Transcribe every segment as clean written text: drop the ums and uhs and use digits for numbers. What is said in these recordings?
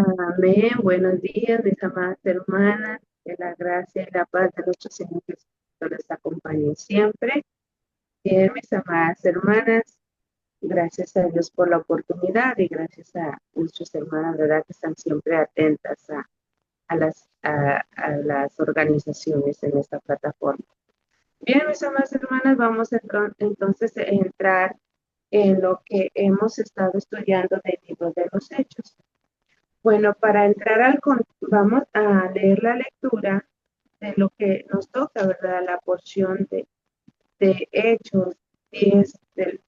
Amén. Buenos días, mis amadas hermanas. Que la gracia y la paz de nuestro Señor Jesucristo les acompañe siempre. Bien, mis amadas hermanas, gracias a Dios por la oportunidad y gracias a nuestras hermanas, ¿verdad? Que están siempre atentas a las organizaciones en esta plataforma. Bien, mis amadas hermanas, vamos entonces a entrar en lo que hemos estado estudiando del libro de los Hechos. Bueno, para entrar vamos a leer la lectura de lo que nos toca, ¿verdad? La porción de Hechos 10, del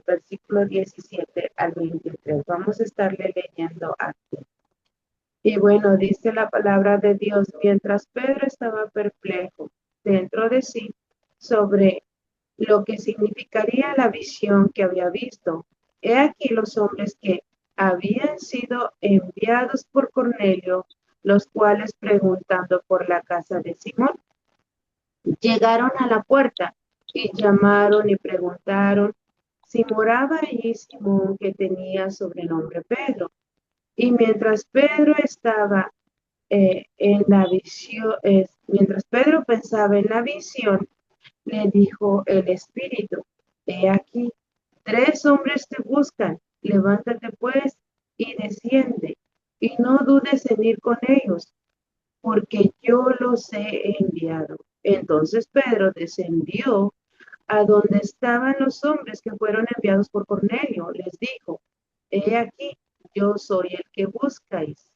versículo 17 al 23. Vamos a estarle leyendo aquí. Y bueno, dice la palabra de Dios, mientras Pedro estaba perplejo dentro de sí sobre lo que significaría la visión que había visto. He aquí los hombres que habían sido enviados por Cornelio, los cuales preguntando por la casa de Simón, llegaron a la puerta y llamaron y preguntaron si moraba allí Simón, que tenía sobrenombre Pedro. Y mientras Pedro estaba en la visión, mientras Pedro pensaba en la visión, le dijo el Espíritu, he aquí, 3 hombres te buscan, levántate pues y desciende, y no dudes en ir con ellos, porque yo los he enviado. Entonces Pedro descendió a donde estaban los hombres que fueron enviados por Cornelio. Les dijo, he aquí, yo soy el que buscáis.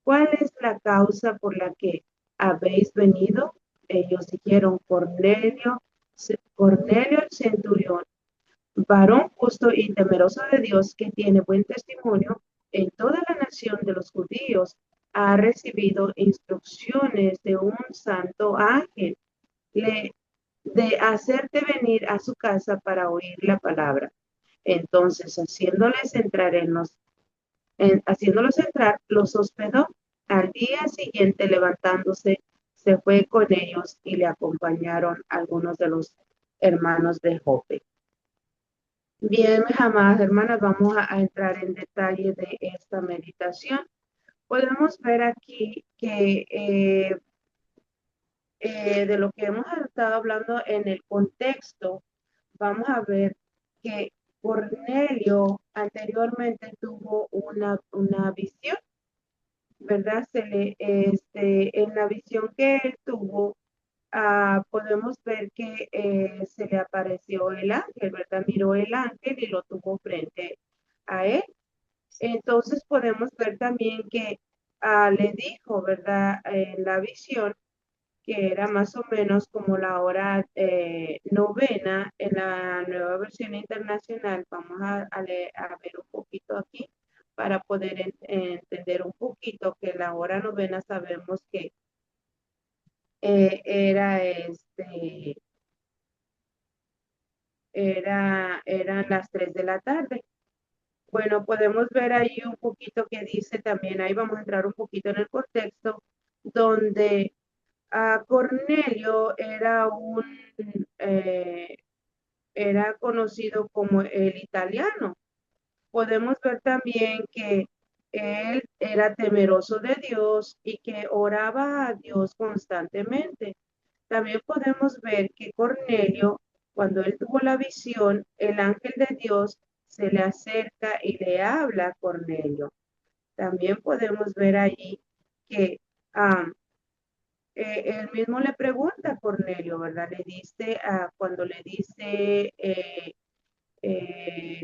¿Cuál es la causa por la que habéis venido? Ellos dijeron, Cornelio el centurión, varón justo y temeroso de Dios, que tiene buen testimonio en toda la nación de los judíos, ha recibido instrucciones de un santo ángel de hacerte venir a su casa para oír la palabra. Entonces, haciéndolos entrar, los hospedó. Al día siguiente, levantándose, se fue con ellos y le acompañaron algunos de los hermanos de Jope. Bien, mis amadas hermanas, vamos a entrar en detalle de esta meditación. Podemos ver aquí que de lo que hemos estado hablando en el contexto, vamos a ver que Cornelio anteriormente tuvo una visión, ¿verdad? En la visión que él tuvo, podemos ver que se le apareció el ángel, ¿verdad? Miró el ángel y lo tuvo frente a él. Entonces podemos ver también que le dijo, ¿verdad? En la visión, que era más o menos como la hora novena en la nueva versión internacional. Vamos a ver un poquito aquí para poder entender un poquito que la hora novena sabemos que era eran las 3 de la tarde. Bueno, podemos ver ahí un poquito que dice también, ahí vamos a entrar un poquito en el contexto, donde Cornelio eh, era conocido como el italiano. Podemos ver también que él era temeroso de Dios y que oraba a Dios constantemente. También podemos ver que Cornelio, cuando él tuvo la visión, el ángel de Dios se le acerca y le habla a Cornelio. También podemos ver allí que um, él mismo le pregunta a Cornelio, ¿verdad? Cuando le dice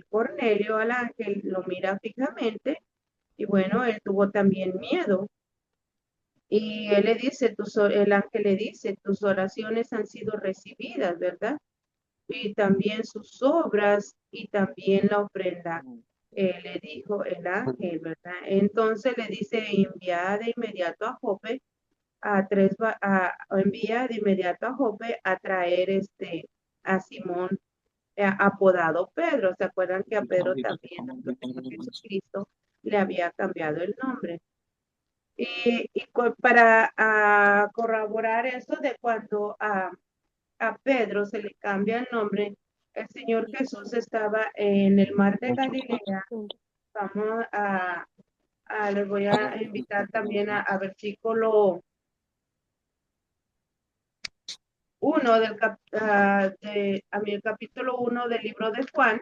Cornelio al ángel, lo mira fijamente y bueno, él tuvo también miedo. Y él le dice, el ángel le dice, tus oraciones han sido recibidas, ¿verdad? Y también sus obras y también la ofrenda, le dijo el ángel, ¿verdad? Entonces le dice, envía de inmediato a Jope envía de inmediato a Jope a traer a Simón, apodado Pedro. ¿Se acuerdan que a Pedro también nuestro Señor Jesucristo le había cambiado el nombre? Para corroborar eso de cuando a Pedro se le cambia el nombre, el Señor Jesús estaba en el mar de Galilea. Vamos Les voy a invitar también a versículo 1 el capítulo 1 del libro de Juan,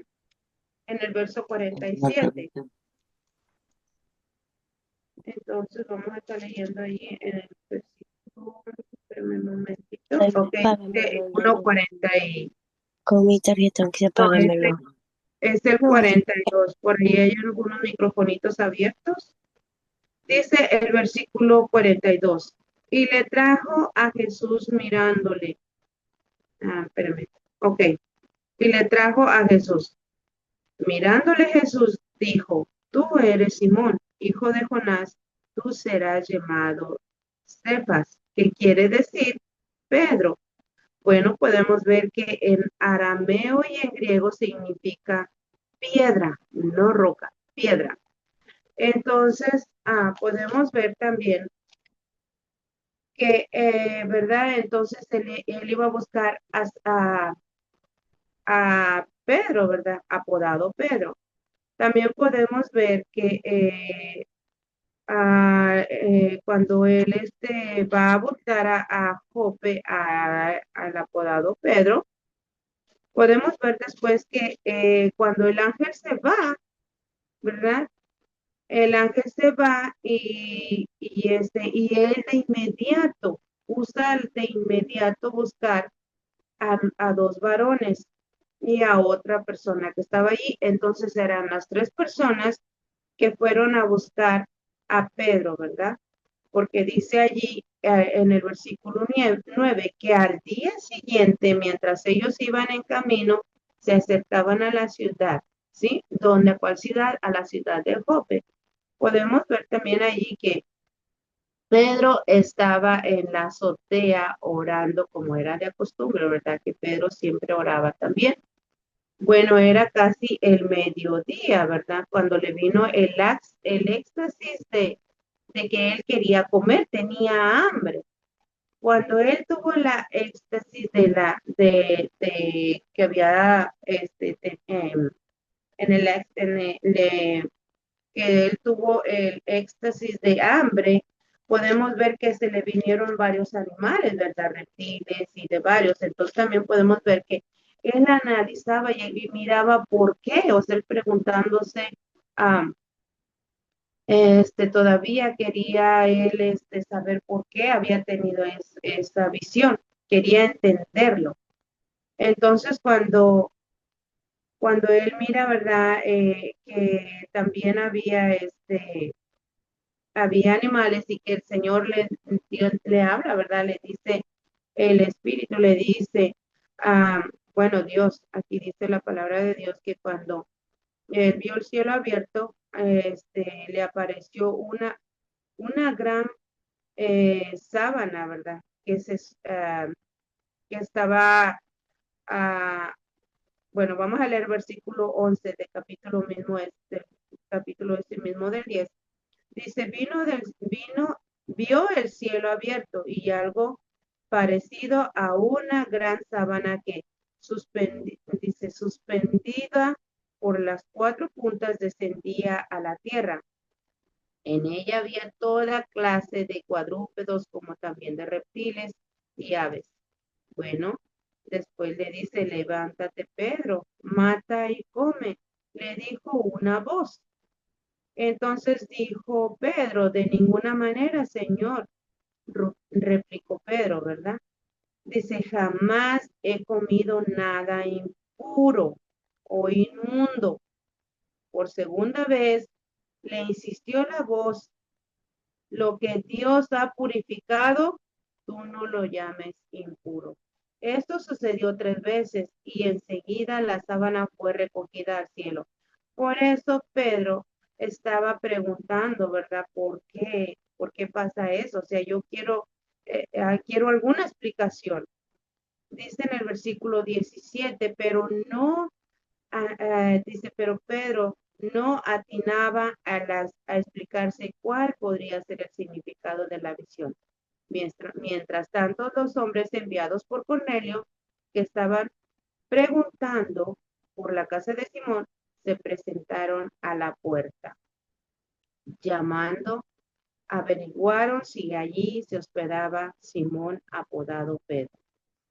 en el verso 47. Entonces vamos a estar leyendo ahí en el versículo, espérame un momentito. Ok, 1:40 y... Con mi tarjeta, aunque sea No, este págamelo. es el No, 42. Por ahí hay algunos microfonitos abiertos. Dice el versículo 42. Y le trajo a Jesús mirándole. Espérame. Ok. Y le trajo a Jesús. Mirándole Jesús dijo, tú eres Simón, hijo de Jonás, tú serás llamado Cefas, que quiere decir Pedro. Bueno, podemos ver que en arameo y en griego significa piedra, no roca, piedra. Entonces, podemos ver también que, ¿verdad? Entonces él iba a buscar a Pedro, ¿verdad? Apodado Pedro. También podemos ver que cuando él va a buscar a Jope, al apodado Pedro, podemos ver después que cuando el ángel se va, ¿verdad? El ángel se va y él de inmediato, usa de inmediato buscar a dos varones y a otra persona que estaba allí. Entonces eran las tres personas que fueron a buscar a Pedro, ¿verdad? Porque dice allí en el versículo 9 que al día siguiente, mientras ellos iban en camino, se acercaban a la ciudad, ¿sí? ¿Dónde? ¿A cuál ciudad? A la ciudad de Jope. Podemos ver también allí que Pedro estaba en la azotea orando como era de costumbre, ¿verdad? Que Pedro siempre oraba también. Bueno, era casi el mediodía, ¿verdad? Cuando le vino el éxtasis de que él quería comer, tenía hambre. Cuando él tuvo la éxtasis de que había en el, que él tuvo el éxtasis de hambre, podemos ver que se le vinieron varios animales, ¿verdad? Reptiles y de varios. Entonces también podemos ver que él analizaba y miraba por qué, o sea, él preguntándose, um, todavía quería él saber por qué había tenido esa visión, quería entenderlo. Entonces, cuando él mira, ¿verdad? Que también había animales y que el Señor le habla, ¿verdad? Le dice, el Espíritu le dice, bueno, Dios, aquí dice la palabra de Dios que cuando él vio el cielo abierto, le apareció una gran sábana, ¿verdad? Que estaba, ah, bueno, vamos a leer versículo 11 del capítulo mismo, capítulo mismo del 10. Dice, vio el cielo abierto y algo parecido a una gran sábana que dice, suspendida por las cuatro puntas descendía a la tierra. En ella había toda clase de cuadrúpedos como también de reptiles y aves. Bueno, después le dice, levántate, Pedro, mata y come, le dijo una voz. Entonces dijo Pedro, de ninguna manera, Señor, replicó Pedro, ¿verdad? Dice, jamás he comido nada impuro o inmundo. Por segunda vez le insistió la voz, lo que Dios ha purificado, tú no lo llames impuro. Esto sucedió tres veces y enseguida la sábana fue recogida al cielo. Por eso Pedro estaba preguntando, ¿verdad? ¿Por qué? ¿Por qué pasa eso? O sea, yo quiero alguna explicación. Dice en el versículo 17, pero no dice, pero Pedro no atinaba a explicarse cuál podría ser el significado de la visión. Mientras tanto, los hombres enviados por Cornelio, que estaban preguntando por la casa de Simón, se presentaron a la puerta. Llamando, averiguaron si allí se hospedaba Simón, apodado Pedro,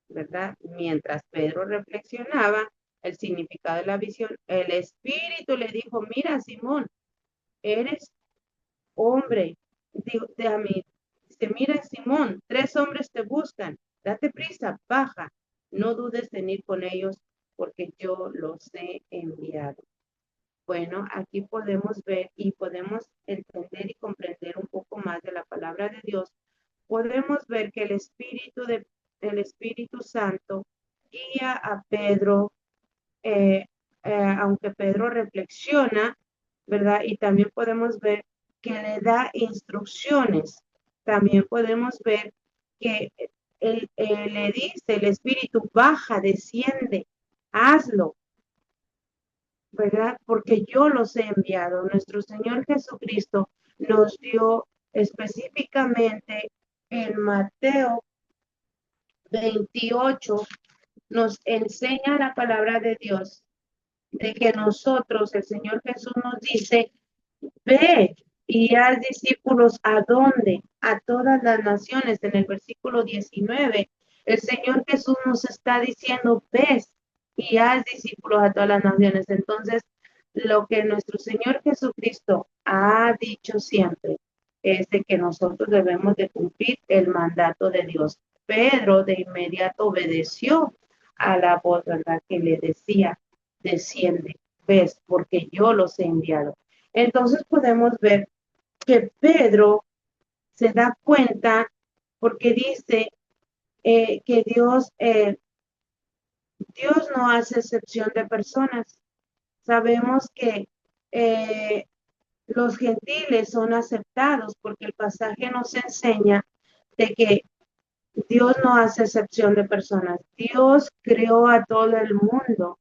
¿verdad? Mientras Pedro reflexionaba el significado de la visión, el Espíritu le dijo, mira, Simón, eres hombre, déjame, dice, mira, Simón, 3 hombres te buscan, date prisa, baja, no dudes en ir con ellos, porque yo los he enviado. Bueno, aquí podemos ver y podemos entender y comprender un poco más de la palabra de Dios. Podemos ver que el Espíritu Santo guía a Pedro, eh, aunque Pedro reflexiona, ¿verdad? Y también podemos ver que le da instrucciones. También podemos ver que le dice el Espíritu, baja, desciende, hazlo, ¿verdad? Porque yo los he enviado. Nuestro Señor Jesucristo nos dio específicamente en Mateo 28, nos enseña la palabra de Dios, de que nosotros, el Señor Jesús nos dice, ve y haz discípulos a dónde, a todas las naciones. En el versículo 19, el Señor Jesús nos está diciendo, ves y haz discípulos a todas las naciones. Entonces, lo que nuestro Señor Jesucristo ha dicho siempre es de que nosotros debemos de cumplir el mandato de Dios. Pedro de inmediato obedeció a la voz, ¿verdad? Que le decía, desciende, ves, porque yo los he enviado. Entonces podemos ver que Pedro se da cuenta porque dice que Dios no hace excepción de personas. Sabemos que eh, los gentiles son aceptados porque el pasaje nos enseña de que Dios no hace excepción de personas. Dios creó a todo el mundo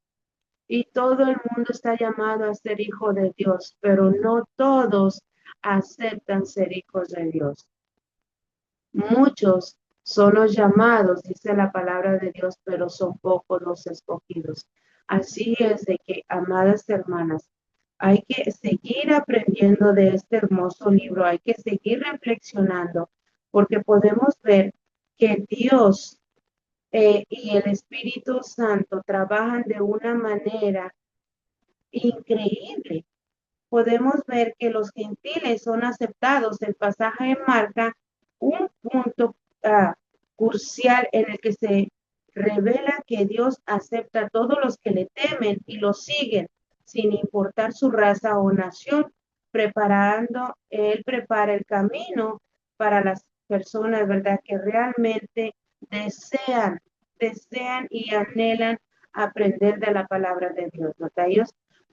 y todo el mundo está llamado a ser hijo de Dios, pero no todos aceptan ser hijos de Dios. Muchos son los llamados, dice la palabra de Dios, pero son pocos los escogidos. Así es de que, amadas hermanas, hay que seguir aprendiendo de este hermoso libro, hay que seguir reflexionando, porque podemos ver que Dios y el Espíritu Santo trabajan de una manera increíble. Podemos ver que los gentiles son aceptados. El pasaje marca un punto crucial en el que se revela que Dios acepta a todos los que le temen y lo siguen, sin importar su raza o nación, Él prepara el camino para las personas, ¿verdad? Que realmente desean y anhelan aprender de la palabra de Dios, ¿verdad?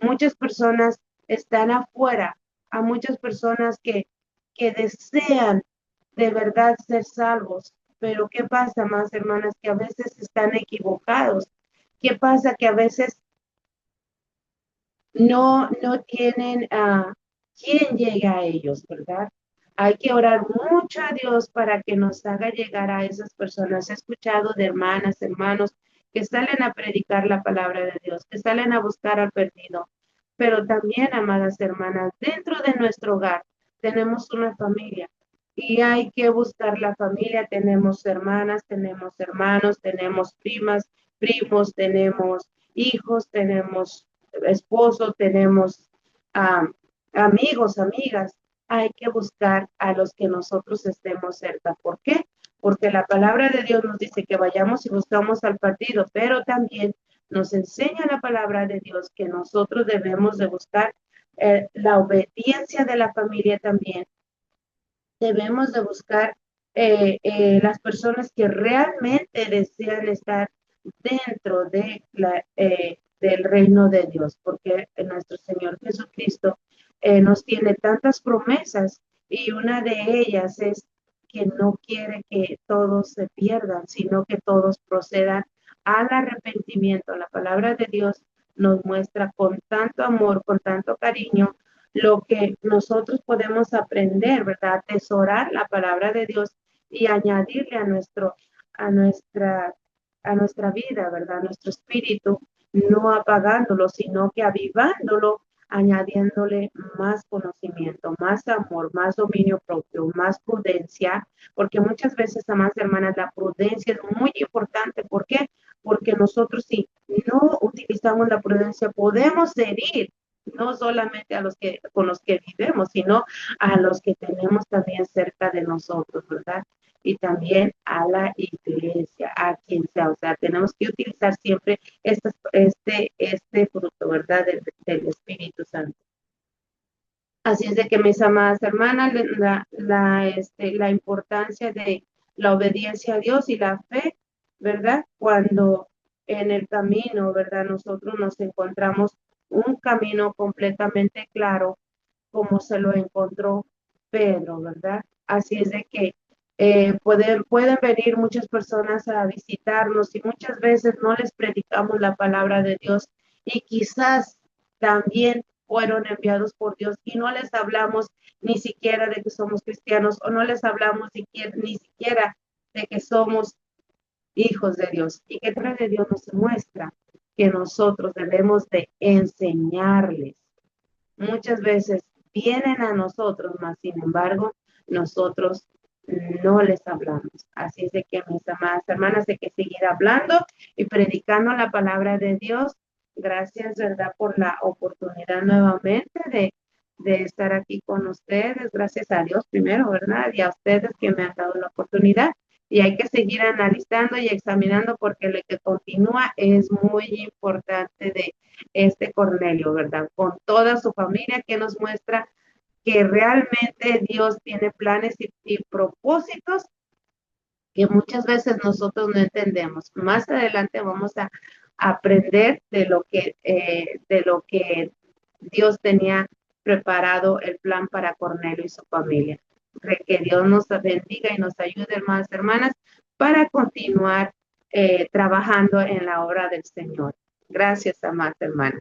Muchas personas están afuera, a muchas personas que desean de verdad ser salvos, pero ¿qué pasa, más hermanas? Que a veces están equivocados. ¿Qué pasa? Que a veces no tienen a quién llega a ellos, ¿verdad? Hay que orar mucho a Dios para que nos haga llegar a esas personas. He escuchado de hermanas, hermanos, que salen a predicar la palabra de Dios, que salen a buscar al perdido. Pero también, amadas hermanas, dentro de nuestro hogar tenemos una familia y hay que buscar la familia. Tenemos hermanas, tenemos hermanos, tenemos primas, primos, tenemos hijos, tenemos esposo, tenemos amigos, amigas. Hay que buscar a los que nosotros estemos cerca. ¿Por qué? Porque la palabra de Dios nos dice que vayamos y buscamos al partido, pero también nos enseña la palabra de Dios que nosotros debemos de buscar la obediencia de la familia también. Debemos de buscar las personas que realmente desean estar dentro del reino de Dios, porque nuestro Señor Jesucristo nos tiene tantas promesas y una de ellas es que no quiere que todos se pierdan, sino que todos procedan al arrepentimiento. La palabra de Dios nos muestra con tanto amor, con tanto cariño, lo que nosotros podemos aprender, ¿verdad? Atesorar la palabra de Dios y añadirle a nuestra, a nuestra vida, ¿verdad? A nuestro espíritu, no apagándolo, sino que avivándolo añadiéndole más conocimiento, más amor, más dominio propio, más prudencia, porque muchas veces, amadas hermanas, la prudencia es muy importante. ¿Por qué? Porque nosotros si no utilizamos la prudencia podemos herir no solamente a los que con los que vivimos, sino a los que tenemos también cerca de nosotros, ¿verdad? Y también a la iglesia, a quien sea. O sea, tenemos que utilizar siempre este fruto, ¿verdad? Del Espíritu Santo. Así es de que, mis amadas hermanas, la importancia de la obediencia a Dios y la fe, ¿verdad? Cuando en el camino, ¿verdad? Nosotros nos encontramos un camino completamente claro, como se lo encontró Pedro, ¿verdad? Así es de que pueden venir muchas personas a visitarnos y muchas veces no les predicamos la palabra de Dios y quizás también fueron enviados por Dios y no les hablamos ni siquiera de que somos cristianos o no les hablamos ni siquiera de que somos hijos de Dios. Y que tras de Dios nos muestra que nosotros debemos de enseñarles. Muchas veces vienen a nosotros, mas sin embargo, nosotros no les hablamos. Así es de que, mis amadas hermanas, hay que seguir hablando y predicando la palabra de Dios. Gracias, ¿verdad?, por la oportunidad nuevamente de estar aquí con ustedes. Gracias a Dios primero, ¿verdad? Y a ustedes que me han dado la oportunidad. Y hay que seguir analizando y examinando porque lo que continúa es muy importante de Cornelio, ¿verdad? Con toda su familia que nos muestra que realmente Dios tiene planes y propósitos que muchas veces nosotros no entendemos. Más adelante vamos a aprender de lo que Dios tenía preparado el plan para Cornelio y su familia. Que Dios nos bendiga y nos ayude, hermanas, hermanas, para continuar trabajando en la obra del Señor. Gracias, amadas hermanas.